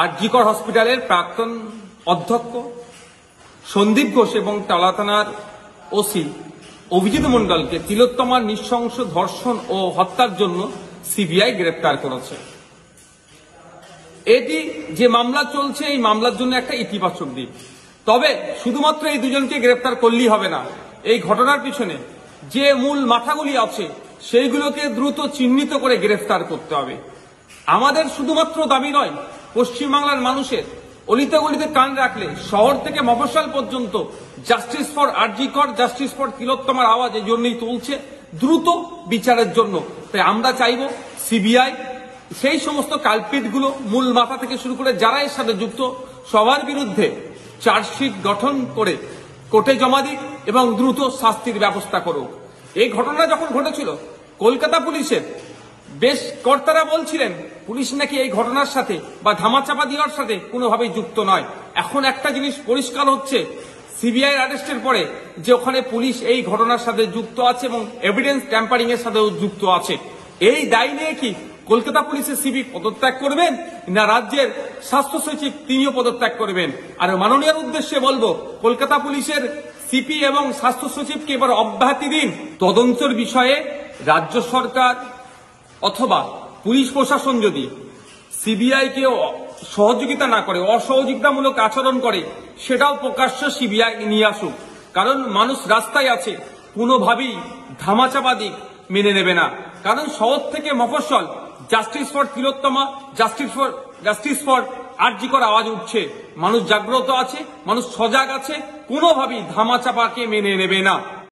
আরজিকর হসপিটালের প্রাক্তন অধ্যক্ষ সন্দীপ ঘোষ এবং টালা থানার ওসি অভিজিৎ মণ্ডলকে তিলোত্তমার নৃশংস ধর্ষণ ও হত্যার জন্য সিবিআই গ্রেপ্তার করেছে। এটি যে মামলা চলছে, এই মামলার জন্য একটা ইতিবাচক দিক। তবে শুধুমাত্র এই দুজনকে গ্রেপ্তার করলেই হবে না, এই ঘটনার পিছনে যে মূল মাথাগুলি আছে সেইগুলোকে দ্রুত চিহ্নিত করে গ্রেফতার করতে হবে। আমাদের শুধুমাত্র দাবি নয়, পশ্চিমবাংলার মানুষের অলিতে গলিতে কান রাখলে শহর থেকে মফস্বল পর্যন্ত justice for RG Kar, justice for তিলোত্তমার আওয়াজ এই জন্যই তুলছে, দ্রুত বিচারের জন্য। তাই আমরা চাইব সিবিআই সেই সমস্ত কালপিটগুলো মূল মাথা থেকে শুরু করে যারা এর সাথে যুক্ত সবার বিরুদ্ধে চার্জশিট গঠন করে কোর্টে জমা দিক এবং দ্রুত শাস্তির ব্যবস্থা করুক। এই ঘটনা যখন ঘটেছিল, কলকাতা পুলিশের বেশ কর্তারা বলছিলেন পুলিশ নাকি এই ঘটনার সাথে বা ধামাচাপা দেওয়ার সাথে কোনোভাবেই যুক্ত নয়। এখন একটা জিনিস পরিষ্কার হচ্ছে সিবিআই অ্যারেস্টের পরে যে ওখানে পুলিশ এই ঘটনার সাথে যুক্ত আছে এবং এভিডেন্স ট্যাম্পারিং এর সাথেও যুক্ত আছে। এই দায় নিয়ে কি কলকাতা পুলিশের সিপি পদত্যাগ করবেন, না রাজ্যের স্বাস্থ্য সচিব তিনিও পদত্যাগ করবেন? আর মাননীয় উদ্দেশ্যে বলবো, কলকাতা পুলিশের সিপি এবং স্বাস্থ্য সচিবকে এবার অব্যাহতি দিন। তদন্তের বিষয়ে রাজ্য সরকার অথবা পুলিশ প্রশাসন যদি সিবিআই কে সহযোগিতা না করে, অসহযোগিতামূলক আচরণ করে, সেটাও প্রকাশ্য সিবিআই নিয়ে আসুক। কারণ মানুষ রাস্তায় আছে, কোনোভাবেই ধামাচাপা দিক মেনে নেবে না। কারণ শহর থেকে মফস্বল justice for Tilottama, justice for RG Kar আওয়াজ উঠছে। মানুষ জাগ্রত আছে, মানুষ সজাগ আছে, কোনোভাবেই ধামাচাপাকে মেনে নেবে না।